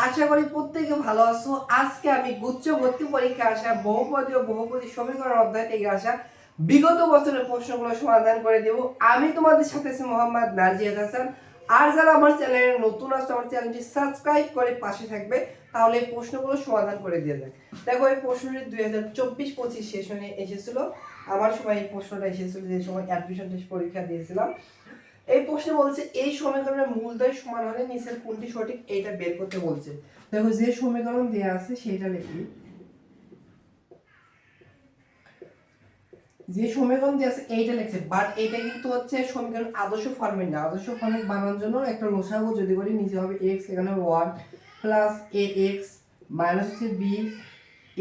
আশা করি প্রত্যেকে ভালো আছো। আজকে আমি গুচ্ছ ভর্তি পরীক্ষা আসা বহুপদী ও বহুপদী সমীকরণ অধ্যায় থেকে আসা বিগত বছরের প্রশ্নগুলো সমাধান করে দেব। আমি তোমাদের সাথে আছি মোহাম্মদ নাজিয়াত হাসান। আর যারা আমার চ্যানেলে নতুন আছে আমার চ্যানেলটি সাবস্ক্রাইব করে পাশে থাকবে, তাহলে এই প্রশ্নগুলো সমাধান করে দিয়ে যাক। দেখো, এই প্রশ্নটি 2024-25 সেশনে এসেছিল। আমার সময় এই প্রশ্নটা এসেছিল যে সময় অ্যাডমিশন টেস্ট পরীক্ষা দিয়েছিলাম। এই প্রশ্নে বলছে এই সমীকরণের মূলদ্বয় সমান হলে নিচের কোনটি সঠিক এইটা বের করতে বলছে। দেখো, যে সমীকরণ দেয়া আছে সেটা লিখি। যে সমীকরণ দেয়া আছে এইটা লিখছে, বাট এটা কিন্তু হচ্ছে সমীকরণ আদর্শ ফর্মেট না। আদর্শ ফর্মেট বানানোর জন্য একটা লসাগু যদি করি, নিচে হবে x, এখানে 1 প্লাস ax মাইনাস হচ্ছে b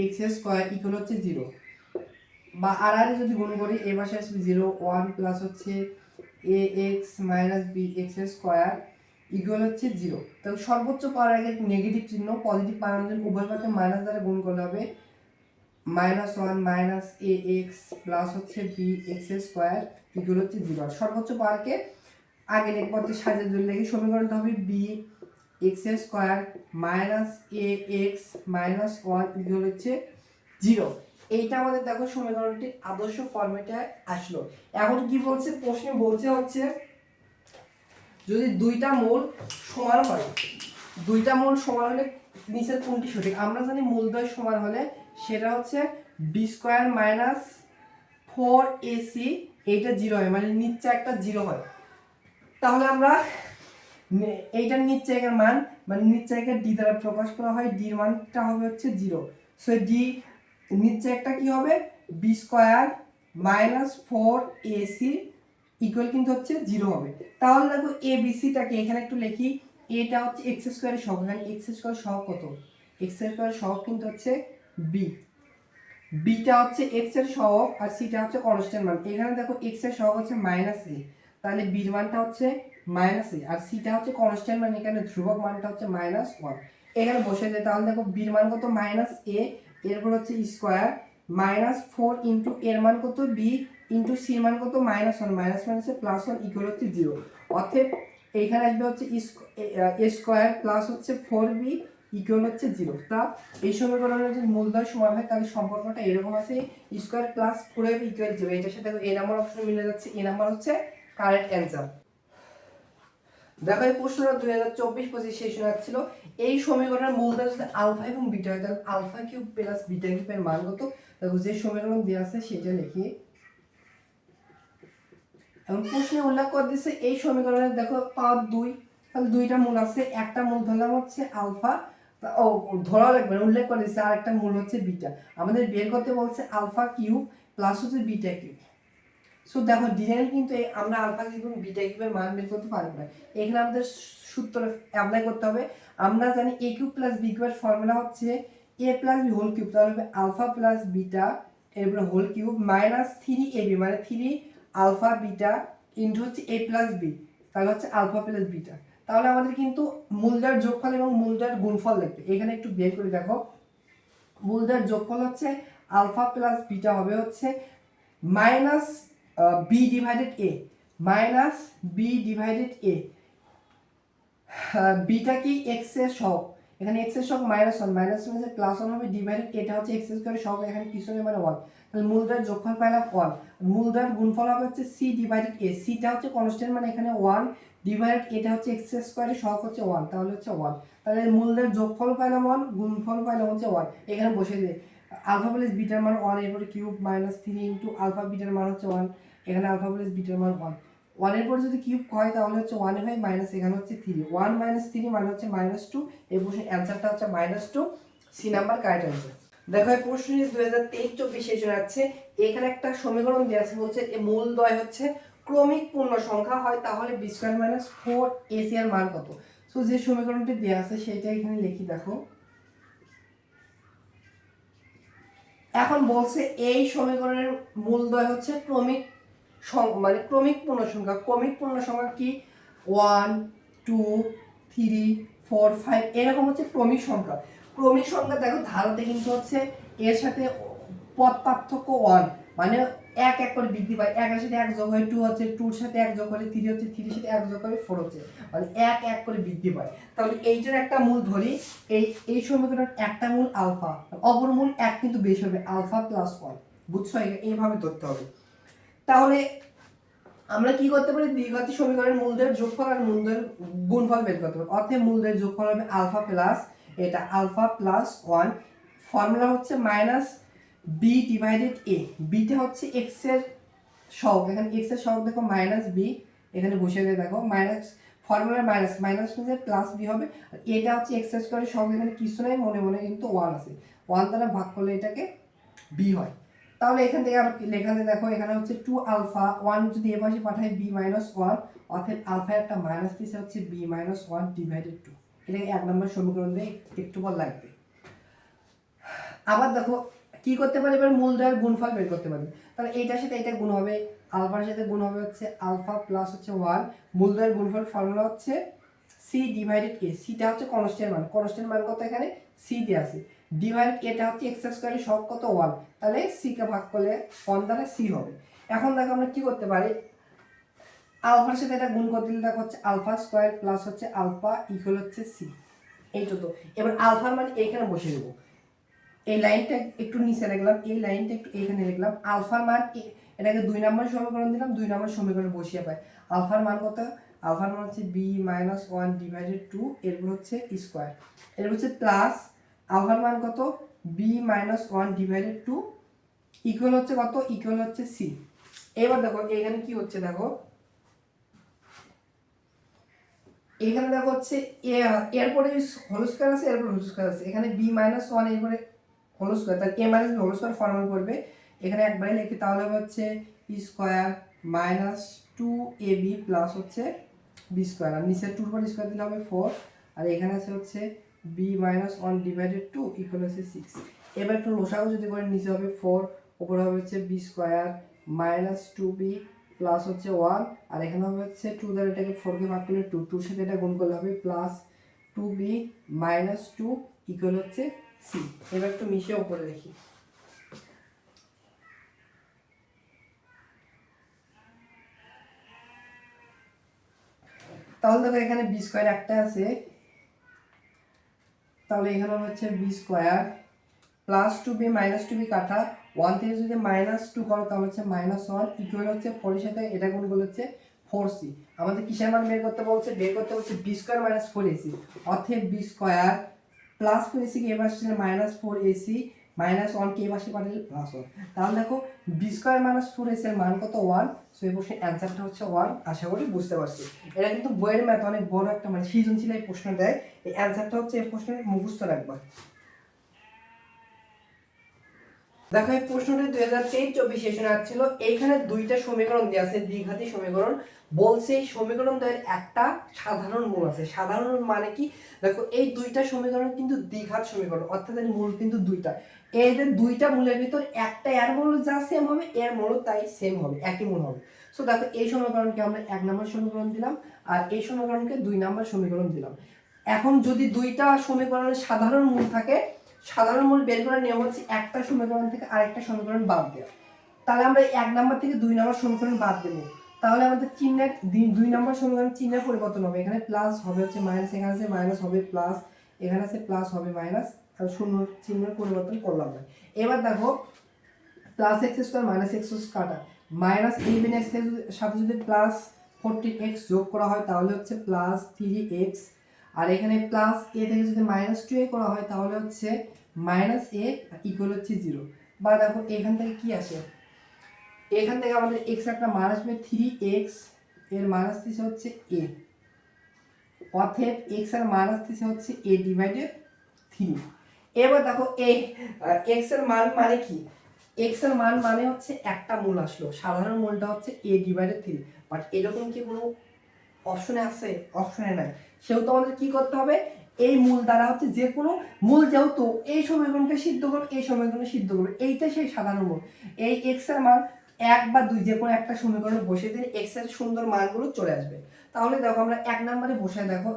x স্কয়ার ইকুয়াল হচ্ছে 0, বা আর আর যদি গুণ করি এই পাশে আসবে 0 1 প্লাস হচ্ছে ax minus bx square equal হচ্ছে 0। তাহলে সর্বোচ্চ পাওয়ার আগে নেগেটিভ চিহ্ন, পজিটিভ পাওয়ার জন্য উভয় পক্ষে মাইনাস দ্বারা গুণ করলে হবে -1 মাইনাস ax প্লাস হচ্ছে bx স্কয়ার ইকুয়াল হচ্ছে 0। আর সর্বোচ্চ পাওয়ারকে আগে লিখব, তো সাজিয়ে ধরে লিখি। সমীকরণটা হবে bx square minus ax minus 1 equal হচ্ছে 0। এইটা আমাদের দেখো সমীকরণটি আদর্শ ফরম্যাটে আসলো। এখন কি বলছে প্রশ্নে, বলছে হচ্ছে যদি দুইটা মূল সমান হয়, দুইটা মূল সমান হলে নিচের কোনটি সঠিক। আমরা জানি মূলদ্বয় সমান হলে সেটা হচ্ছে বি স্কয়ার মাইনাস 4ac, এইটা 0 হয়, মানে নিচে একটা 0 হয়। তাহলে আমরা এইটার নিচ জায়গার মান, মানে নিচ জায়গায় ডি দ্বারা প্রকাশ করা হয়, ডি এর মানটা হবে হচ্ছে 0। সো ডি নিচে একটা কি হবে, B square minus 4ac equal কিন্তু হচ্ছে 0 হবে। তাহলে দেখো এ বি সিটাকে এখানে একটু লিখি। এটা হচ্ছে এক্স স্কয়ারের সহগ, মানে এক্স স্কয়ার সহগ কত, এক্স স্কয়ারের সহগ কিন্তু হচ্ছে বি, বিটা হচ্ছে এক্স এর সহগ আর সিটা হচ্ছে কনস্ট্যান্ট মান। এখানে দেখো এক্স এর সহগ হচ্ছে -a, তাহলে বির মানটা হচ্ছে -a, আর সিটা হচ্ছে কনস্ট্যান্ট মান, এখানে ধ্রুবক মানটা হচ্ছে -1। এখানে বসে যায়, তাহলে দেখো বির মান কত -a, এরপর হচ্ছে স্কয়ার -4 ইনটু এর মান কত বি ইনটু সি মান কত -1, মাইনাস মাইনাসে +1 ইকুয়াল হচ্ছে 0। অতএব এইখানে আসবে হচ্ছে এ স্কয়ার প্লাস হচ্ছে 4b ইকুয়াল হচ্ছে 0। তা এই সমীকরণের যদি মূলদ্বয় সমান হয় তাহলে সম্পর্কটা এরকম আছে, স্কয়ার প্লাস 4b ইকুয়াল 0। এটার সাথে এ নাম্বার অপশন মিলে যাচ্ছে, এ নাম্বার হচ্ছে কারেক্ট অ্যানসার। দেখো, এই প্রশ্নটা 2024-25 সেশনে আসছিল। এই সমীকরণের মূলদ্বয় যদি আলফা এবং বিটা হয় তাহলে আলফা কিউব প্লাস বিটা কিউবের মান কত। দেখো, যে সমীকরণ দেওয়া আছে সেটা লিখি। এখন প্রশ্নে উল্লেখ করে দিচ্ছে এই সমীকরণের দেখো পাওয়ার 2, তাহলে দুইটা মূল আছে, একটা মূল ধরলাম হচ্ছে আলফা, ও ধরা লাগবে না, উল্লেখ করে দিচ্ছে, আর একটা মূল হচ্ছে বিটা। আমাদের বের করতে বলছে আলফা কিউব প্লাস হচ্ছে বিটা কিউব। সো দেখো ডিরেক্ট কিন্তু আমরা আলফা কিউব এবং বিটা কিউবের মান বের করতে পারবো না। এখানে আমাদের সূত্র অ্যাপ্লাই করতে হবে। আমরা জানি এ কিউব প্লাস বি কিউবের ফর্মুলা হচ্ছে এ প্লাস বি হোল কিউব, তাহলে হবে আলফা প্লাস বিটা এরপর হোল কিউব মাইনাস 3ab, মানে 3 আলফা বিটা ইনটু হচ্ছে a প্লাস b, তাহলে হচ্ছে আলফা প্লাস বিটা। তাহলে আমাদের কিন্তু মূলদ্বয়ের যোগফল এবং মূলদ্বয়ের গুণফল লিখতে, এখানে একটু বের করে দেখো। মূলদ্বয়ের যোগফল হচ্ছে আলফা প্লাস বিটা হবে হচ্ছে মাইনাস বি ডিভাইডেড এ, মাইনাস বি ডিভাইডেড এ। বিটা কি এক্স এর সহগ, এখানে এক্স এর সহগ -1 মাইনাস মানে +1 হবে, ডিভাইডেড এটা হচ্ছে এক্স স্কয়ারের সহগ, এখানে পিছনে মানে 1, তাহলে মূলদ্বয়ের যোগফল পাইলাম 1। মূলদ্বয়ের গুণফল হবে হচ্ছে সি ডিভাইডেড এ, সিটা হচ্ছে কনস্ট্যান্ট মানে এখানে 1, ডিভাইডেড এটা হচ্ছে এক্স স্কয়ারের সহগ হচ্ছে 1, তাহলে হচ্ছে 1। তাহলে মূলদ্বয়ের যোগফল পাইলাম 1, গুণফল পাইলাম হচ্ছে 1। এখানে বসে দিই আলফা প্লাস বিটার মান 1, এরপরে কিউব -3 ইনটু আলফা বিটার মান হচ্ছে 1, এখানে আলফা প্লাস বিটার মান 1। 1 এর পর যদি কিউব হয় তাহলে হচ্ছে 1 বাই মাইনাস, এখানে হচ্ছে 3, 1 - 3 মানে হচ্ছে -2। এই প্রশ্নের অ্যানসারটা হচ্ছে -2, সি নাম্বার কারেক্ট অ্যানসার। দেখো, এই প্রশ্নটি 2023-24 সেশনে আছে। এখানে একটা সমীকরণ দেওয়া আছে, বলছে এই মূলদ্বয় হচ্ছে ক্রমিক পূর্ণ সংখ্যা হয় তাহলে b² - 4ac এর মান কত। সো যে সমীকরণটি দেওয়া আছে সেটা এখানে লিখি। দেখো, এখন বলছে এই সমীকরণের মূলদ্বয় হচ্ছে ক্রমিক মানে ক্রমিক পূর্ণ সংখ্যা। ক্রমিক পূর্ণ সংখ্যা কি 1 2 3 4 5 এরকম হচ্ছে ক্রমিক সংখ্যা। ক্রমিক সংখ্যা দেখো ধারাতে কিন্তু হচ্ছে এর সাথে পদ পার্থক্য 1, মানে এক এক করে বৃদ্ধি পায়, একের সাথে এক যোগ হয় 2 হচ্ছে, 2 সাথে এক যোগ হলে 3 হচ্ছে, 3 সাথে এক যোগ হলে 4 হচ্ছে, মানে এক এক করে বৃদ্ধি পায়। তাহলে এইটার একটা মূল ধরি, এই সমীকরণের একটা মূল আলফা, অপর মূল এক কিন্তু বেশি হবে, আলফা প্লাস 1। বুঝছো, এইভাবে ধরতে হবে। তাহলে আমরা কি করতে পারি, দ্বিঘাতী সমীকরণের মূলদের যোগফল আর মূলদের গুণফল বের করতে পারি। অতএব মূলদের যোগফল হবে আলফা প্লাস এটা আলফা প্লাস 1, ফর্মুলা হচ্ছে মাইনাস বি ডিভাইডেড এ, বিটা হচ্ছে এক্স এর সহগ, এখানে এক্স এর সহগ দেখো মাইনাস বি, এখানে বসিয়ে দিয়ে দেখো মাইনাস, ফর্মুলা মাইনাস মাইনাস মানে প্লাস বি হবে, আর এটা হচ্ছে এক্স স্কয়ারের সহগ, এখানে কিছু নাই, মনে মনে কিন্তু 1 আছে, 1 দ্বারা ভাগ করলে এটাকে বি হয়। তাহলে এখান থেকে আর লেখাতে দেখো, এখানে হচ্ছে 2 আলফা 1 যদি এ পাশে পাঠাই বি মাইনাস 1, অর্থাৎ আলফা একটা মাইনাস দিছে হচ্ছে বি মাইনাস 1 ডিভাইডেড 2, এটাকে এক নম্বর সমীকরণ দিয়ে একটু পর লাগবে। আবার দেখো কি করতে পারি, এবার মূলদ্বয়ের গুণফল বের করতে পারি। তাহলে এইটার সাথে এটা গুণ হবে, আলফার সাথে গুণ হবে হচ্ছে আলফা প্লাস হচ্ছে 1, মূলদ্বয়ের গুণফল ফর্মুলা হচ্ছে সি ডিভাইডেড এ, সিটা হচ্ছে কনস্ট্যান্ট মান, কনস্ট্যান্ট মান কত এখানে সি দিয়ে আছে, ডিভাইড এটা হচ্ছে এক্স স্কয়ারের সব কত 1, তাহলে সি কে ভাগ করলে 1 দ্বারা সি হবে। এখন দেখো আমরা কি করতে পারি, আলফার সাথে এটা গুণ করে দিলে দেখো হচ্ছে আলফা স্কয়ার প্লাস হচ্ছে আলফা ইকুয়াল হচ্ছে সি, এইটা তো। এবার আলফার মান এখানে বসিয়ে দেবো, এই লাইনটা একটু নিচে লিখলাম, এই লাইনটা একটু এখানে লিখলাম, আলফার মান এটাকে 2 নম্বর সমীকরণ দিলাম, 2 নম্বর সমীকরণ বসিয়ে পাই, আলফার মান কত, আলফার মান হচ্ছে বি মাইনাস 1 ডিভাইডেড 2, এরপর হচ্ছে স্কয়ার, এরপর হচ্ছে প্লাস আলফার মান কত বি মাইনাস 1 ডিভাইডেড 2 ইকুয়াল হচ্ছে কত, ইকুয়াল হচ্ছে সি। এবার দেখো এখানে কি হচ্ছে, দেখো এখানে দেখো হচ্ছে এরপরে হোল স্কয়ার আছে, এরপর হোল স্কয়ার আছে, এখানে বি মাইনাস 1 এরপরে হোল স্কয়ার, তাহলে এ মাইনাস হোল স্কয়ার ফর্মুলা করবে, এখানে একবারে লিখি, তাহলে হচ্ছে স্কয়ার মাইনাস 2ab প্লাস হচ্ছে বি স্কয়ার, আর নিচে 2 পর স্কয়ার দিলে হবে 4, আর এখানে আছে হচ্ছে বি মাইনাস 1 ডিভাইডেড 2 ইকুয়াল হচ্ছে 6। এবার একটু লসাগু যদি করে, নিচে হবে 4, উপরে হবে হচ্ছে b square minus 2b plus হচ্ছে 1, আর এখানে হবে হচ্ছে 2 দ্বারা এটাকে 4 কে ভাগ করলে 2, 2 এর সাথে এটা গুণ করলে হবে প্লাস 2b মাইনাস 2 ইকুয়াল হচ্ছে সি। এবার একটু মিশিয়ে উপরে দেখি, তাহলে দেখো এখানে বি স্কয়ার একটা আছে, তাহলে এখানে হচ্ছে b square plus 2b minus 2b কাটা 1 থেকে যদি মাইনাস 2 করো তাহলে হচ্ছে মাইনাস 1 ইকুয়াল হচ্ছে 4 এর সাথে এটা গুণ করলে হচ্ছে 4c। আমাদের কিসের মান বের করতে বলছে, বের করতে বলছে বি স্কয়ার মাইনাস 4ac, অর্থাৎ বি স্কয়ার প্লাস 4ac কে এবার আসলে মাইনাস 4ac মাইনাস 1 কে এবার পাঠালে প্লাস 1, তাহলে দেখো বি স্কয়ার মাইনাস 4ac এর মান কত 1, সো এই প্রশ্নের অ্যানসারটা হচ্ছে 1। আশা করি বুঝতে পারছি, এটা কিন্তু বইয়ের ম্যাথ অনেক বড় একটা মানে সৃজনশীল এই প্রশ্ন দেয়, এই অ্যানসারটা হচ্ছে এই প্রশ্নের মুখস্থ রাখবা। দেখো এই প্রশ্নটি 2023-24 সেশনে আসছিল, এইখানে দুইটা সমীকরণ দেওয়া আছে, দ্বিঘাতী সমীকরণ, বলছে এই সমীকরণ দ্বয়ের একটা সাধারণ মূল আছে। সাধারণ মূল মানে কি, দেখো এই দুইটা সমীকরণ কিন্তু দ্বিঘাত সমীকরণ, অর্থাৎ এর মূল কিন্তু দুইটা, এদের দুইটা মূলের ভিতর একটা এর মূল যা সেম হবে, এর মূল তাই সেম হবে, একই মূল হবে। সো দেখো এই সমীকরণকে আমরা 1 নম্বর সমীকরণ দিলাম, আর এই সমীকরণকে 2 নম্বর সমীকরণ দিলাম। এখন যদি দুইটা সমীকরণের সাধারণ মূল থাকে, সাধারণ মূল বের করার নিয়ম হচ্ছে একটা সমীকরণ থেকে আরেকটা সমীকরণ বাদ দেওয়া। তাহলে আমরা 1 নাম্বার থেকে 2 নাম্বার সমীকরণ বাদ দেব, তাহলে আমাদের চিহ্নের 2 নাম্বার সমীকরণ চিহ্নের পরিবর্তন হবে, এখানে প্লাস হবে হচ্ছে মাইনাস, এখানে আছে মাইনাস হবে প্লাস, এখানে আছে প্লাস হবে মাইনাস, আর শূন্য চিহ্নের পরিবর্তন করলাম না। এবার দেখো plus x square minus x কাটা, মাইনাস 11x এর সাথে যদি প্লাস 14x যোগ করা হয় তাহলে হচ্ছে প্লাস 3x, আর এখানে প্লাস a থেকে যদি মাইনাস 2a করা হয় তাহলে হচ্ছে মাইনাস a ইকুয়াল হচ্ছে 0। বা দেখো এখান থেকে কি আসে, এখান থেকে আমাদের x একটা মান আসবে 3x, এর মান আসতেছে হচ্ছে a, অতএব x এর মান আসতেছে হচ্ছে a ডিভাইডেড 3। এবার দেখো এই x এর মান মানে কি, x এর মান মানে হচ্ছে একটা মূল আসলো, সাধারণ মূলটা হচ্ছে a ডিভাইডেড 3, বাট এরকম কি কোনো অপশনে আছে, অপশনে নাই, সেহেতু আমাদের কি করতে হবে, এই মূল দ্বারা হচ্ছে যে কোনো মূল, যেহেতু এই সমীকরণকে সিদ্ধ করবে, এই সমীকরণকে সিদ্ধ করবে, এইটা সেই সাধারণ মূল, এই x এর মান 1 বা 2 যে কোনো একটা সমীকরণে বসিয়ে দিলে x এর সুন্দর মানগুলো চলে আসবে। তাহলে দেখো আমরা 1 নম্বরে বসাই, দেখো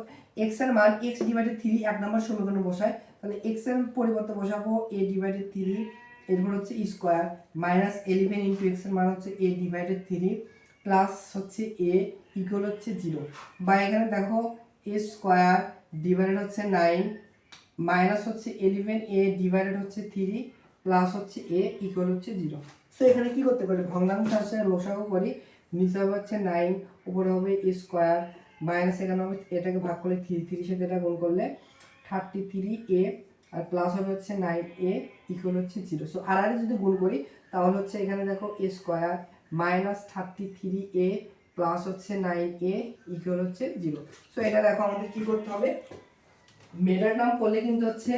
x এর মান x ডিভাইডেড 3 1 নম্বর সমীকরণে বসাই, তাহলে x এর পরিবর্তে বসাবো a ডিভাইডেড 3 এরপর হচ্ছে স্কোয়ার মাইনাস 11 ইন্টু এক্স এর মান হচ্ছে a ডিভাইডেড 3 প্লাস হচ্ছে a ইকুয়াল হচ্ছে 0, বা এখানে দেখো a স্কোয়ার ডিভাইডেড হচ্ছে 9 মাইনাস হচ্ছে 11 a ডিভাইডেড হচ্ছে 3 প্লাস হচ্ছে a ইকুয়াল হচ্ছে 0। সো এখানে কি করতে পারি, ভগ্নাংশ আসলে লসাগু করি, নিচে হবে হচ্ছে 9, উপরে হবে a স্কোয়ার মাইনাস এখানে হবে এটাকে ভাগ করলে 3 সাথে এটা গুণ করলে 33a আর প্লাস হবে হচ্ছে 9a ইকুয়াল হচ্ছে 0। সো আর যদি গুণ করি তাহলে হচ্ছে এখানে দেখো a square minus 33a plus হচ্ছে 9a ইকুয়াল হচ্ছে 0। সো এটা দেখো আমাদের কি করতে হবে, মেটার নাম করলে কিন্তু হচ্ছে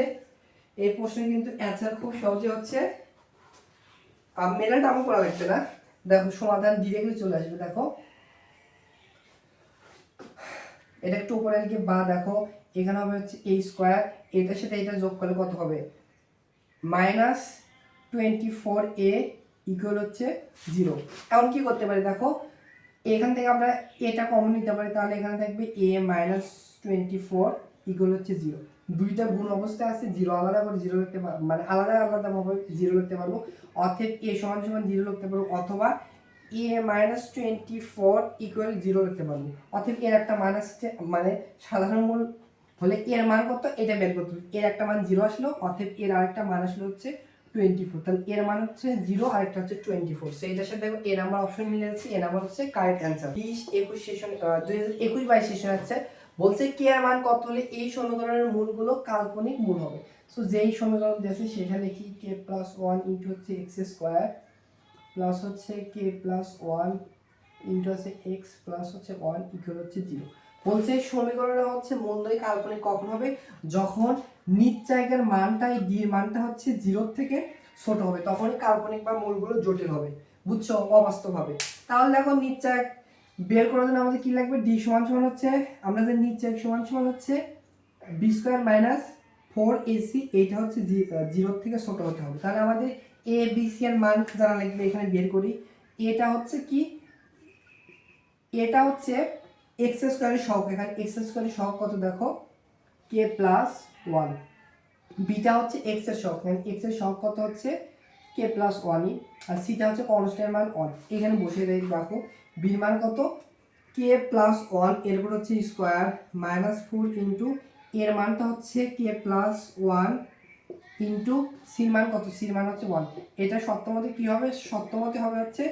এই প্রশ্নে কিন্তু অ্যান্সার খুব সহজে হচ্ছে, মেটার নামও করা লাগবে না, দেখো সমাধান ডিরেক্টলি চলে আসবে। দেখো এটা একটু উপরে লিখে বা দেখো এখানে হবে হচ্ছে a স্কোয়ার, এটার সাথে এটা যোগ করলে কত হবে মাইনাস 24a ইকুয়াল হচ্ছে 0। এখন কি করতে পারি, দেখো এখান থেকে আমরা এটা কমন নিতে পারি, তাহলে এখানে থাকবে a মাইনাস 24 ইকুয়াল হচ্ছে 0। দুইটা গুণ অবস্থায় আছে, 0 আলাদা করে 0 লিখতে পারবো, মানে আলাদা আলাদা ভাবে 0 লিখতে পারবো, অতএব a সমান সমান 0 লিখতে পারবো, অথবা a মাইনাস 24 ইকুয়াল 0 লিখতে পারবো। অতএব এর একটা মান আসছে, মানে সাধারণ মূল হলে এর মান কত এটা বের করতে হবে, এর একটা মান 0 আসলো, অতএব এর আরেকটা মান আসলো হচ্ছে 24, তাহলে এর মান হচ্ছে 0 আর একটা হচ্ছে 24। সো এটার সাথে দেখো এ নাম্বার অপশন মিলে যাচ্ছে, এ নাম্বার হচ্ছে কারেক্ট অ্যানসার। 20-21 সেশন 2021-22 সেশন আছে, বলছে কে এর মান কত হলে এই সমীকরণের মূলগুলো কাল্পনিক মূল হবে। সো যেই সমীকরণ দিয়েছে সেটা লিখি কে প্লাস 1 ইনটু হচ্ছে এক্স স্কোয়ার প্লাস হচ্ছে কে প্লাস 1 ইনটু হচ্ছে এক্স প্লাস হচ্ছে 1 ইকুয়াল হচ্ছে 0। বলছে সমীকরণটা হচ্ছে মূলদ্বয় কাল্পনিক কখন হবে, যখন নিচ জায়গার মানটাই ডি এর মানটা হচ্ছে 0 থেকে ছোট হবে, তখনই কাল্পনিক বা মূলগুলো জটিল হবে, বুঝছো, অবাস্তব হবে। তাহলে দেখো নিচ জায়গা বের করার জন্য আমাদের কি লাগবে, ডি সমান সমান হচ্ছে আমরা যে নিচ জায়গা সমান সমান হচ্ছে বি স্কোয়ার মাইনাস 4ac, এইটা হচ্ছে 0 থেকে ছোট হতে হবে। তাহলে আমাদের এ বি সি এর মান জানা লাগবে, এখানে বের করি। এটা হচ্ছে কি, এটা হচ্ছে এক্স স্কোয়ারের সহগ, এখানে এক্স স্কোয়ারের সহগ কত দেখো কে প্লাস 1, বিটা হচ্ছে এক্স এর সহগ, এখানে এক্স এর সহগ কত হচ্ছে কে প্লাস 1, আর সিটা হচ্ছে কনস্ট্যান্ট মান 1, এখানে বসিয়ে দেই, দেখো বির মান কত কে প্লাস 1, এরপর হচ্ছে স্কোয়ার মাইনাস 4 ইন্টু এর মানটা হচ্ছে কে প্লাস 1 ইন্টু সির মান কত, সির মান হচ্ছে 1। এটা সত্যমতে কি হবে, সত্যমতে হবে হচ্ছে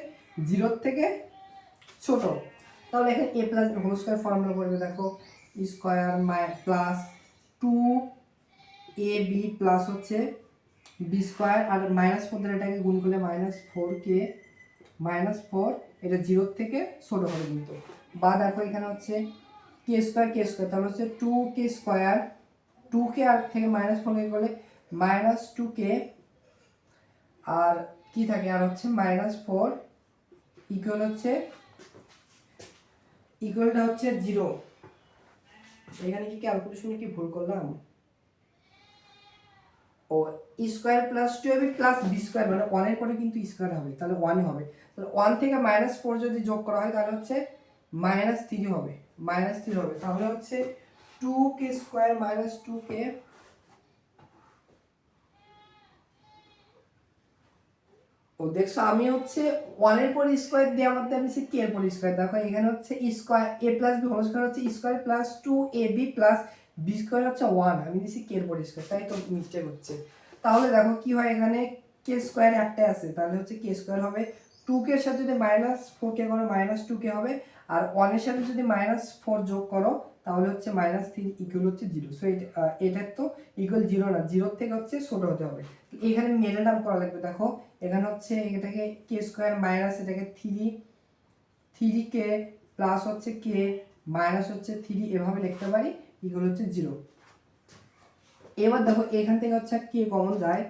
0 থেকে ছোট। তাহলে এখানে a plus whole square formula করবে, দেখো স্কয়ার প্লাস 2ab প্লাস হচ্ছে বি স্কয়ার, আর মাইনাস 4 দ্বারা এটাকে গুণ করলে মাইনাস 4k মাইনাস 4, এটা 0 থেকে ছোট হবে কিন্তু। বা দেখো এখানে হচ্ছে কে স্কয়ার, তাহলে হচ্ছে 2k স্কয়ার, 2k আর থেকে মাইনাস 4 করলে মাইনাস 2k, আর কি থাকে আর হচ্ছে মাইনাস 4 ইকুয়াল হচ্ছে ইকুয়ালটা হচ্ছে 0। এখানে কি ক্যালকুলেশনে কি ভুল করলাম, ও square plus 2ab plus B square, মানে 1 এর পরে কিন্তু স্কয়ার হবে, তাহলে 1 হবে, তাহলে 1 থেকে মাইনাস 4 যদি যোগ করা হয় তাহলে হচ্ছে মাইনাস 3 হবে, তাহলে হচ্ছে 2k স্কয়ার মাইনাস 2k, ও দেখছো আমি হচ্ছে 1 এর পর স্কয়ার দিয়ে আমার দেওয়া নিচে কে এর পর স্কয়ার, দেখো এখানে হচ্ছে square a plus b whole square হচ্ছে square plus 2ab plus b square হচ্ছে 1, আমি দিছি কে এর পর স্কয়ার, তাই তো মিস্টেক হচ্ছে। তাহলে দেখো কি হয়, এখানে কে স্কয়ার একটাই আছে, তাহলে হচ্ছে কে স্কয়ার হবে 2k এর সাথে যদি মাইনাস 4k করো মাইনাস 2k হবে, আর 1 এর সাথে যদি মাইনাস 4 যোগ করো তাহলে হচ্ছে মাইনাস 3 ইকুয়াল হচ্ছে 0। সো এটা তো ইকুয়াল 0 না, 0 থেকে হচ্ছে ছোট হতে হবে। এখানে মেডেল নাম করা লাগবে, দেখো এখানে হচ্ছে এটাকে কে স্কয়ার মাইনাস এটাকে 3k প্লাস হচ্ছে কে মাইনাস হচ্ছে 3 এভাবে লিখতে পারি, ইকুয়াল হচ্ছে 0। এবার দেখো এখান থেকে হচ্ছে কে কমন যায়,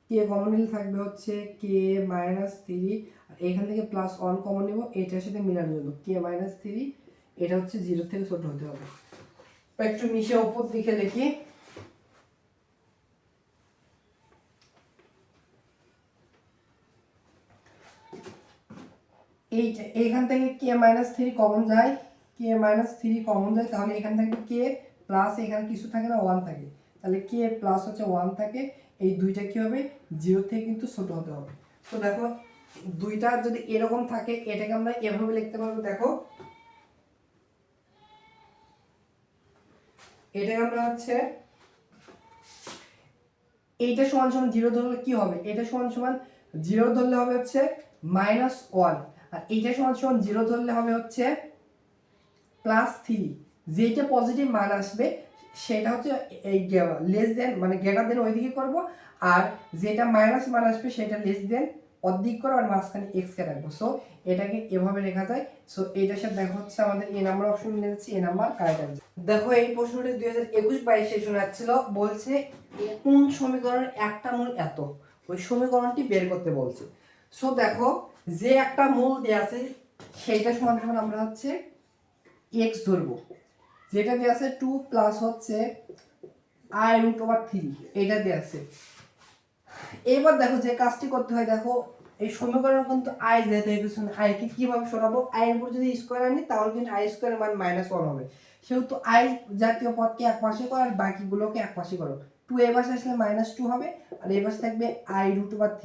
কে কমন নিলে থাকবে হচ্ছে কে মাইনাস 3, আর এখান থেকে প্লাস 1 কমন নেব এটার সাথে মিলানোর জন্য, কে মাইনাস 3, এটা হচ্ছে 0 থেকে ছোট হতে হবে। একটু মিশে উপর দিকে লিখি, এইখান থেকে কে মাইনাস 3 কমন যায়, তাহলে এখান থেকে কে প্লাস এখানে কিছু থাকে না 1 থাকে, তাহলে কে প্লাস হচ্ছে 1 থাকে, এই দুইটা কি হবে, 0 থেকে কিন্তু ছোট হতে হবে। তো দেখো দুইটা যদি এরকম থাকে এটাকে আমরা এভাবে লিখতে পারবো, দেখো এটাকে আমরা হচ্ছে এইটা সমান সমান 0 ধরলে কি হবে, এটা সমান সমান 0 ধরলে হবে হচ্ছে -1, আর এইটা সমান সমান 0 ধরলে হবে হচ্ছে +3। যেটা পজিটিভ মান আসবে সেটা হচ্ছে এই লেস দেন মানে গ্রেটার দেন ওইদিকে করব, আর যেটা মাইনাস মান আসবে সেটা লেস দেন অর্ধেক করো আর মাঝখানে এক্স কে রাখবো। সো এটাকে এভাবে লেখা যায়। সো এইটার সাথে দেখো হচ্ছে আমাদের এ নাম্বার অপশন নিয়েছি, এ নাম্বার কারেক্ট অ্যান্সার। দেখো এই প্রশ্নটি 2021-22 সেশনে আসছিল, বলছে কোন সমীকরণের একটা মূল এত, ওই সমীকরণটি বের করতে বলছে। সো দেখো যে একটা মূল দেয়া আছে সেইটা সমান সমান আমরা হচ্ছে এক্স ধরবো, যেটা দেওয়া আছে 2 প্লাস হচ্ছে i√3, এটা দেওয়া আছে। এবার দেখো যে কাজটি করতে হয়, দেখো এই সমীকরণ কিন্তু আই যেতে পেছনে আই কে কিভাবে সরাবো, আই এর উপর যদি স্কয়ার আনি তাহলে কিন্তু আই স্কয়ারের মান -1 হবে। সেহেতু আই জাতীয় পদকে এক পাশে করো আর বাকিগুলোকে এক পাশে করো। 2 এই পাশে আসলে -2 হবে আর এই পাশে থাকবে i√3।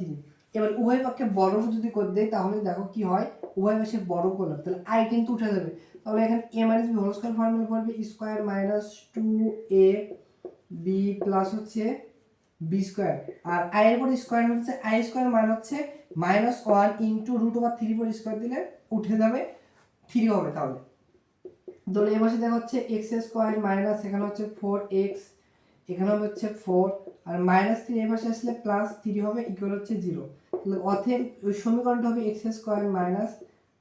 এবার উভয় পক্ষে বড় যদি করে দেই তাহলে দেখো কি হয়, উভয় পাশে বড় করলাম তাহলে আই কিন্তু উঠে যাবে। তাহলে এখানে a - b whole square formula পড়বে স্কয়ার -2ab প্লাস হচ্ছে b স্কয়ার, আর i এর উপর স্কয়ার হচ্ছে i স্কয়ার মান হচ্ছে -1 ইনটু √3 পর স্কয়ার দিলে উঠে যাবে 3 হবে। তাহলে এই পাশে দেখা হচ্ছে x স্কয়ার মাইনাস এখানে হচ্ছে 4x, এখানে হবে হচ্ছে 4 আর -3 এই পাশে আসলে +3 হবে ইকুয়াল হচ্ছে 0। তাহলে অতএব ওই সমীকরণটা হবে x স্কয়ার মাইনাস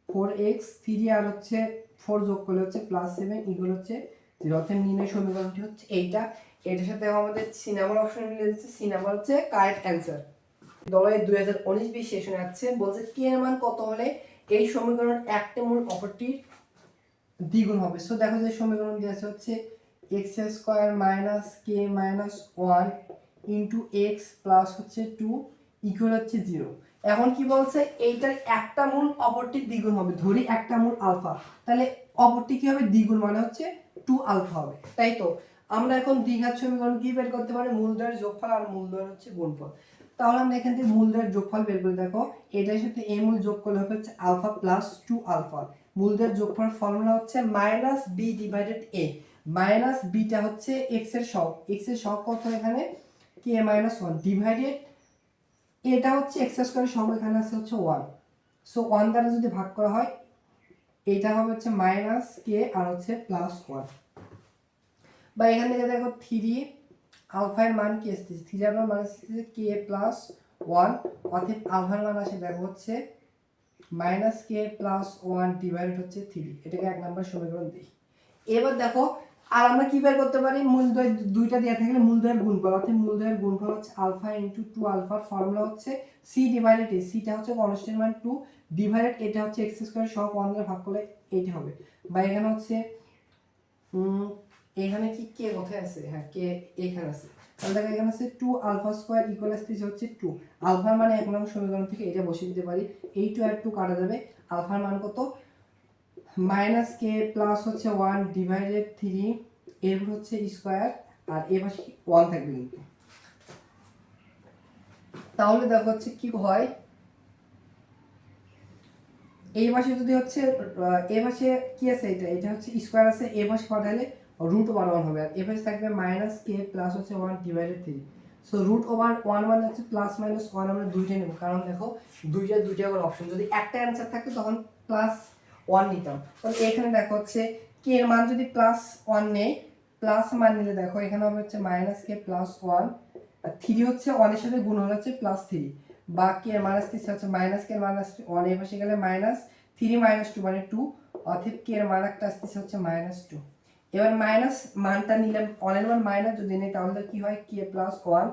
4x 3 আর হচ্ছে 4 যোগ করলে হচ্ছে +7 ইকুয়াল হচ্ছে 0। অতএব নির্ণয় সমীকরণটি হচ্ছে এইটা। এটার সাথে আমাদের সি নাম্বার অপশন মিলে যাচ্ছে, সি নাম্বার হচ্ছে কারেক্ট অ্যান্সার। দলের 2019-20 সেশনে আছে, বলছে কে এর মান কত হলে এই সমীকরণ একটা মূল অপরটির দ্বিগুণ হবে। সো দেখো যে সমীকরণ দেওয়া আছে হচ্ছে x স্কয়ার মাইনাস কে মাইনাস 1 ইনটু এক্স প্লাস হচ্ছে 2 ইকুয়াল হচ্ছে 0। এখন কি বলছে, এইটার একটা মূল অপরটির দ্বিগুণ হবে, ধরি একটা মূল আলফা, তাহলে অপরটি কি হবে, দ্বিগুণ মানে হচ্ছে 2 আলফা হবে, তাই তো। আমরা এখন দ্বিঘাত সমীকরণ কি বের করতে পারি, মূলদ্বয়ের যোগফল আর মূলদ্বয়ের হচ্ছে গুণফল। তাহলে আমরা এখান থেকে মূলদ্বয়ের যোগফল বের করে, দেখো এটার সাথে এই মূল যোগ করলে হবে হচ্ছে আলফা প্লাস 2 আলফা। মূলদের যোগফল ফর্মুলা হচ্ছে -b/a, মাইনাস বিটা হচ্ছে x এর সহগ, x এর সহগ কত এখানে k - 1 ডিভাইডেড এটা হচ্ছে x স্কয়ারের সহগ এখানে আছে হচ্ছে 1। সো 1 দ্বারা যদি ভাগ করা হয় এটা হবে হচ্ছে -k আর হচ্ছে +1, বা এখান থেকে দেখো 3 আলফা এর মান কি আসছে, 3 এর মান আসছে k + 1, অতএব আলফার মান আসে দেখো হচ্ছে -k + 1 ডিভাইড হচ্ছে 3। এটাকে এক নাম্বার সমীকরণ দিই। এবার দেখো আর আমরা কি বের করতে পারি, মূলদ্বয় দুইটা দেয়া থাকলে মূলদ্বয়ের গুণফল, অর্থাৎ মূলদ্বয়ের গুণফল হচ্ছে আলফা ইনটু 2 আলফার ফর্মুলা হচ্ছে c ডিভাইডেড a, সিটা হচ্ছে কনস্ট্যান্ট মান 2 ডিভাইডেড এটা হচ্ছে x স্কয়ার সহ 1 দ্বারা ভাগ করলে এইটা হবে। বা এখানে হচ্ছে এখানে কি কে কোথায় আছে, হ্যাঁ কে এখানে আছে, তাহলে দেখো এখানে আছে 2 আলফা স্কয়ার ইকুয়াল হচ্ছে 2 আলফার মানে এক নম্বর সমীকরণ থেকে এটা বসিয়ে দিতে পারি, এই 2 আর 2 কাটা যাবে, আলফার মান কত -k প্লাস হচ্ছে 1 ডিভাইডেড 3 এর হচ্ছে স্কয়ার আর এর পাশে 1 থাকবে কিন্তু। তাহলে দেখো হচ্ছে কি হয়, এই পাশে যদি হচ্ছে এই পাশে কি আছে, এটা হচ্ছে স্কয়ার আছে, এই পাশে পাঠালে √1 হবে আর এই পাশে থাকবে -k প্লাস হচ্ছে 1 ডিভাইডেড 3। সো √1 মানে হচ্ছে প্লাস মাইনাস 1 আমরা দুইটা নেব, কারণ দেখো দুইটা করে অপশন, যদি একটা অ্যানসার থাকতো তখন +1 নিতাম। তাহলে এখানে দেখো হচ্ছে k এর মান যদি +1 নেই, প্লাস মান নিলে দেখো এখানে হবে হচ্ছে -k + 1 আর 3 হচ্ছে 1 এর সাথে গুণ হলে হচ্ছে +3, বা k এর মান আসছে হচ্ছে -k এর মান আসছে 1 এর পাশে গেলে -3 - 2 মানে 2, অতএব k এর মান একটা আসছে হচ্ছে -2। এবার মাইনাস মানটা নিলাম, 1 এর মান মাইনাস যদি নেই তাহলে কি হয় k + 1,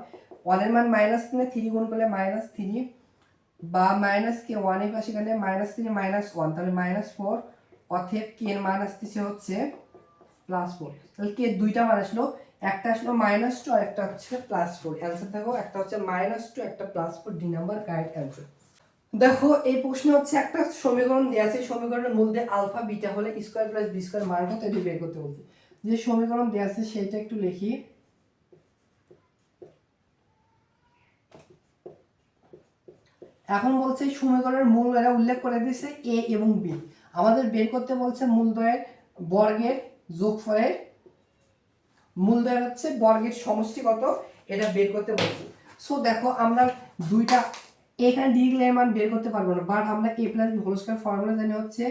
1 এর মান মাইনাস নিলে 3 গুণ করলে -3, বা k 1 এর পাশে গেলে -3 - 1 তাহলে -4, অতএব k এর মান আসছে হচ্ছে +4। তাহলে k দুইটা মান আসলো, একটা আসলো -2 আর একটা হচ্ছে +4। অ্যানসার দেখো একটা হচ্ছে -2 একটা +4, ডি নাম্বার কারেক্ট অ্যানসার। দেখো এই প্রশ্নে হচ্ছে একটা সমীকরণ দেওয়া আছে, সমীকরণের মধ্যে আলফা বিটা হলে স্কয়ার প্লাস বি স্কয়ার মান কত এটা বের করতে বলছে। যে সমীকরণ দেওয়া আছে সেটা একটু লিখি। এখন বলছে সমীকরণের মূল দ্বয়ের উল্লেখ করে দিয়েছে এ এবং বি, আমাদের বের করতে বলছে মূল দ্বয়ের বর্গের যোগফলের, মূল দ্বয়ের হচ্ছে বর্গের সমষ্টি কত এটা বের করতে বলছে। সো দেখো আমরা দুইটা এখানে ডিগ্রি এর মান বের করতে পারবো না, বাট আমরা a plus b whole square formula জানি হচ্ছে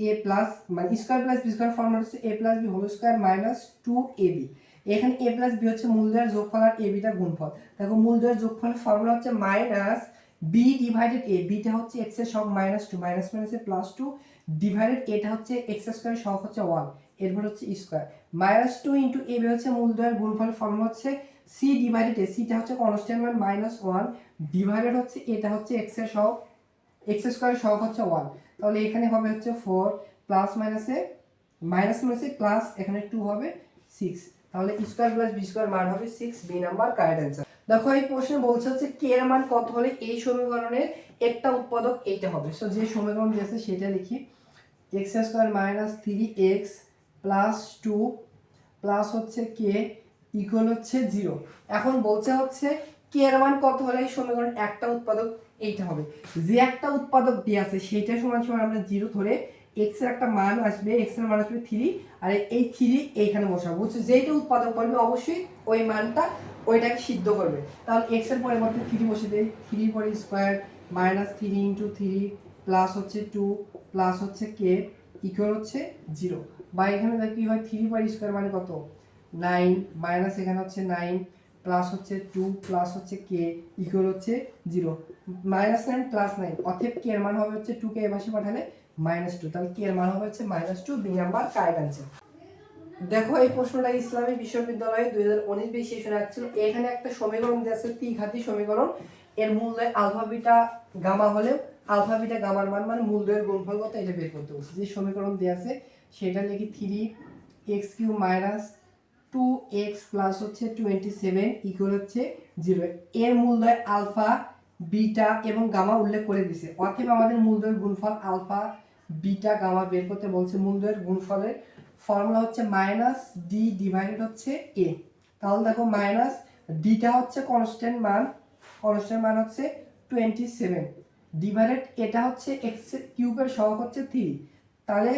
a প্লাস মানে square plus B square formula হচ্ছে a plus b whole square minus 2ab। এখানে a প্লাস বি হচ্ছে মূলদ্বয়ের যোগফল আর ab টা গুণফল। দেখো মূলদ্বয়ের যোগফলের ফর্মুলা হচ্ছে minus b divided a, b টা হচ্ছে x এর সহগ মাইনাস 2, মাইনাস মাইনাসে প্লাস 2 ডিভাইডেড a টা হচ্ছে x স্কয়ার সহগ হচ্ছে 1, এরপর হচ্ছে স্কয়ার মাইনাস 2 ইনটু ab হচ্ছে মূলদ্বয়ের গুণফলের ফর্মুলা হচ্ছে c ডিভাইডেড a, c টা হচ্ছে কনস্ট্যান্ট মান মাইনাস 1 ডিভাইডেড হচ্ছে এটা হচ্ছে x এর সহগ, x স্কয়ারের সহগ হচ্ছে 1, তাহলে এখানে হবে হচ্ছে 4 প্লাস মাইনাসে মাইনাস মাইনাসে প্লাস এখানে 2 হবে 6, তাহলে স্কয়ার প্লাস বি স্কয়ার মান হবে 6, বি নাম্বার কারেক্ট অ্যানসার। দেখো এই প্রশ্নে বলছে হচ্ছে কে এর মান কত হলে এই সমীকরণের একটা উৎপাদক এইটা হবে। সো যে সমীকরণ দিয়েছে সেটা লিখি, x square minus 3x plus 2 plus হচ্ছে কে ইকুয়াল হচ্ছে 0। এখন বলছে হচ্ছে কে এর মান কত হলে এই সমীকরণ একটা উৎপাদক এইটা হবে। যে একটা উৎপাদক দিয়ে আছে সেটা সমান সমান আমরা 0 ধরে x এর একটা মান আসবে, x এর মান আসবে 3 আর এই 3 এইখানে বসাবো। বুঝছো, যেইটা উৎপাদক করবে অবশ্যই ওই মানটা ওইটাকে সিদ্ধ করবে। তাহলে x এর পরিবর্তে 3 বসে দেই, 3 পরে স্কয়ার মাইনাস 3 ইনটু 3 প্লাস হচ্ছে 2 প্লাস হচ্ছে কে ইকুয়াল হচ্ছে 0। বা এখানে কি হয় 3 পরে স্কয়ার মানে কত 9 মাইনাস এখানে হচ্ছে 9 প্লাস হচ্ছে 2 প্লাস হচ্ছে কে ইকুয়াল হচ্ছে 0, মাইনাস 9 প্লাস 9 অতএব কে এর মান হবে হচ্ছে 2 কে এই পাশে পাঠালে -2, তাহলে কে এর মান হবে হচ্ছে -2, বি নাম্বার কারেক্ট आंसर। দেখো এই প্রশ্নটা ইসলামী বিশ্ববিদ্যালয়ে 2019-20 সেশনে আসছিল। এখানে একটা সমীকরণ দেওয়া আছে ত্রিঘাতী সমীকরণ, এর মূলদ্বয় আলফা বিটা গামা হলে আলফা বিটা গামার মান মানে মূলদ্বয়ের গুণফল কত এটা বের করতে বলছে। যে সমীকরণ দেওয়া আছে সেটা লিখি 3x³ - 2x প্লাস হচ্ছে 27 ইকুয়াল হচ্ছে 0। এর মূলদ্বয় আলফা বিটা এবং গামা উল্লেখ করে দিয়েছে, অতএব আমাদের মূলদ্বয়ের গুণফল আলফা বিটা গামা বের করতে বলছে। মূলদ্বয়ের গুণফলের ফর্মুলা হচ্ছে মাইনাস ডি ডিভাইডেড হচ্ছে এ। তাহলে দেখো মাইনাস ডিটা হচ্ছে কনস্ট্যান্ট মান, কনস্ট্যান্ট মান হচ্ছে 27 ডিভাইডেড এটা হচ্ছে এক্স কিউবের সহগ হচ্ছে 3, তাহলে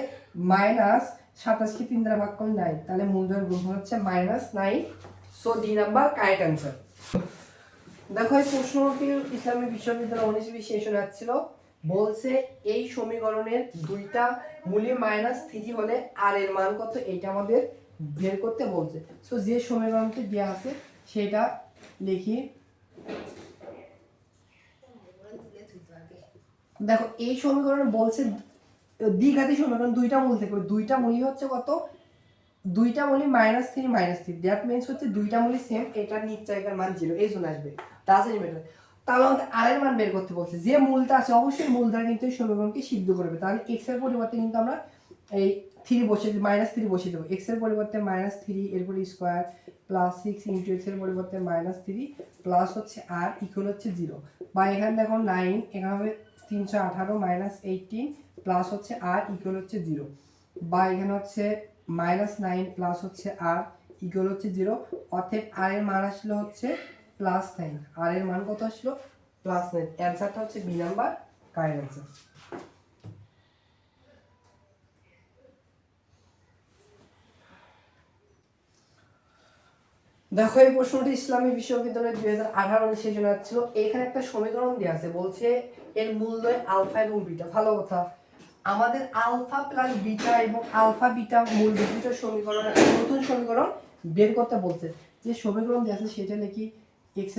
মাইনাস 27 কে 3 দ্বারা ভাগ করলে 9, তাহলে মূলদ্বয়ের গুণফল হচ্ছে -9। So D number correct answer. দেখো এই প্রশ্নটি ইসলামী বিশ্ববিদ্যালয় 19-20 সেশনে আসছিল। বলছে এই সমীকরণের দুইটা মূলই -3 হলে আর এর মান কত এটা আমাদের বের করতে বলছে। সো যে সমীকরণটি দেওয়া আছে সেটা লিখি। দেখো এই সমীকরণ বলছে দ্বিঘাতী সমীকরণ, দুইটা মূল থেকে দুইটা মূলই হচ্ছে কত, দুইটা মূলই -3 দ্যাট মিন্স হচ্ছে দুইটা মূলই সেম, এটার নিচের মান 0 এই জন্য আসবে, ডাজন্ট ম্যাটার। তাহলে আমাদের আর এর মান বের করতে বলছে। যে মূলটা আছে অবশ্যই মূল দ্বারা কিন্তু এই সমীকরণকে সিদ্ধ করবে, তাহলে x এর পরিবর্তে কিন্তু আমরা এই 3 বসিয়ে -3 বসিয়ে দেবো। x এর পরিবর্তে -3 এরপর স্কয়ার প্লাস 6 ইনটু x এর পরিবর্তে -3 প্লাস হচ্ছে r ইকুয়াল হচ্ছে 0। বা এখানে দেখো 9 এখানে হবে 318 -18 প্লাস হচ্ছে r ইকুয়াল হচ্ছে 0। বা এখানে হচ্ছে -9 প্লাস হচ্ছে r ইকুয়াল হচ্ছে 0, অতএব r এর মান আসলো হচ্ছে +9। r এর মান কত আসলো +9, অ্যানসারটা হচ্ছে বি নাম্বার কারেক্ট অ্যানসার। দেখো এই প্রশ্নটি ইসলামী বিশ্ববিদ্যালয় 2018 সেশনে আসছিল। এখানে একটা সমীকরণ দেওয়া আছে, বলছে এর মূলদ্বয় আলফা এবং বিটা। ভালো কথা, আমাদের আলফা প্লাস বিটা এবং আলফা বিটা মূল দুটো সমীকরণ একটা নতুন সমীকরণ বের করতে বলছে। যে সমীকরণ দেওয়া আছে সেটা লিখি x²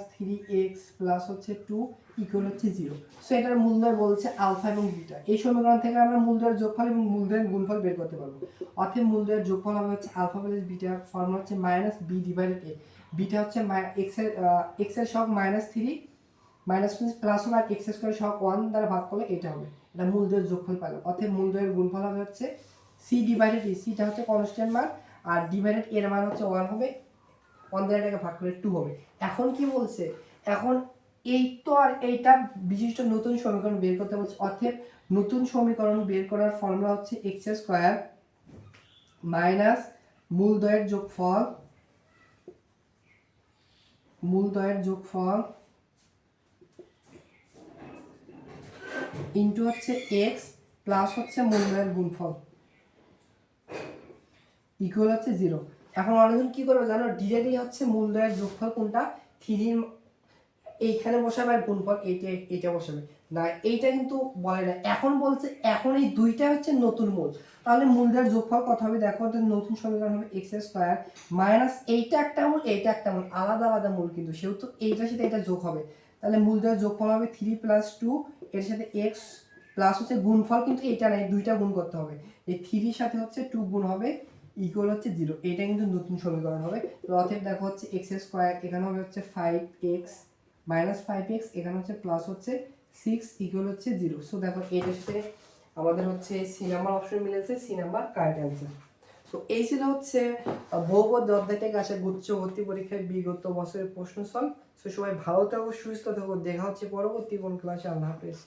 - 3x প্লাস হচ্ছে 2 ইকুয়াল হচ্ছে 0। সো এটার মূলদ্বয় বলছে আলফা এবং বিটা। এই সমীকরণ থেকে আমরা মূলদ্বয়ের যোগফল এবং মূলদ্বয়ের গুণফল বের করতে পারবো। অতএব মূলদ্বয়ের যোগফল হবে হচ্ছে আলফা প্লাস বিটা, ফর্মুলা হচ্ছে -b ডিভাইডেড a। বিটা হচ্ছে x এর সহগ -3 মাইনাস প্লাস হলো আর x² সহগ 1 দ্বারা ভাগ করলে এটা হবে, এটা মূলদ্বয়ের যোগফল পেলাম। অতএব মূলদ্বয়ের গুণফল হবে হচ্ছে c ডিভাইডেড a, c টা হচ্ছে কনস্ট্যান্ট মান আর ডিভাইডেড এর মান হচ্ছে 1 হবে, 1 দ্বারা এটাকে ভাগ করলে 2 হবে। এখন কি বলছে, এখন এই তো আর এইটা বিশিষ্ট নতুন সমীকরণ বের করতে বলছে। অতএব নতুন সমীকরণ বের করার ফর্মুলা হচ্ছে x² মাইনাস মূলদ্বয়ের যোগফল, মূলদ্বয়ের যোগফল ইন্টু হচ্ছে এক্স প্লাস হচ্ছে মূলদয়ের গুণফল ইকুয়াল হচ্ছে 0। এখন অনেকজন কি করবে জানো, ডিরেক্টলি হচ্ছে মূলদয়ের যোগফল কোনটা, 3 এইখানে বসাবে আর গুণফল এইটা বসাবে না, এইটা কিন্তু বলে না। এখন বলছে এখন এই দুইটা হচ্ছে নতুন মূল, তাহলে মূলদের যোগফল কত হবে দেখো, নতুন সমীকরণ হবে এক্স স্কয়ার মাইনাস এইটা একটা মূল এইটা একটা মূল, আলাদা আলাদা মূল কিন্তু, সেহেতু এইটার সাথে এটা যোগ হবে, তাহলে মূলদের যোগফল হবে 3 + 2 এর সাথে এক্স প্লাস হচ্ছে গুণফল কিন্তু এইটা নাই, দুইটা গুণ করতে হবে, এই 3 এর সাথে হচ্ছে 2 গুণ হবে ইকুয়াল হচ্ছে 0। এটা কিন্তু নতুন সমীকরণ হবে। তো অতএব দেখো হচ্ছে এক্স স্কয়ার এখানে হবে হচ্ছে 5x মাইনাস 5x এখানে হচ্ছে প্লাস হচ্ছে 6 ইকুয়াল হচ্ছে 0। সো দেখো এটার সাথে আমাদের হচ্ছে সি নাম্বার অপশন মিলেছে, C number correct answer. So এই ছিল হচ্ছে বহুপদ অধ্যায় থেকে আসা গুচ্ছ ভর্তি পরীক্ষায় বিগত বছরের প্রশ্ন সলভ। সো সবাই ভালো থাকো, সুস্থ থাকো, দেখা হচ্ছে পরবর্তী কোন ক্লাসে। আল্লাহ হাফেজ।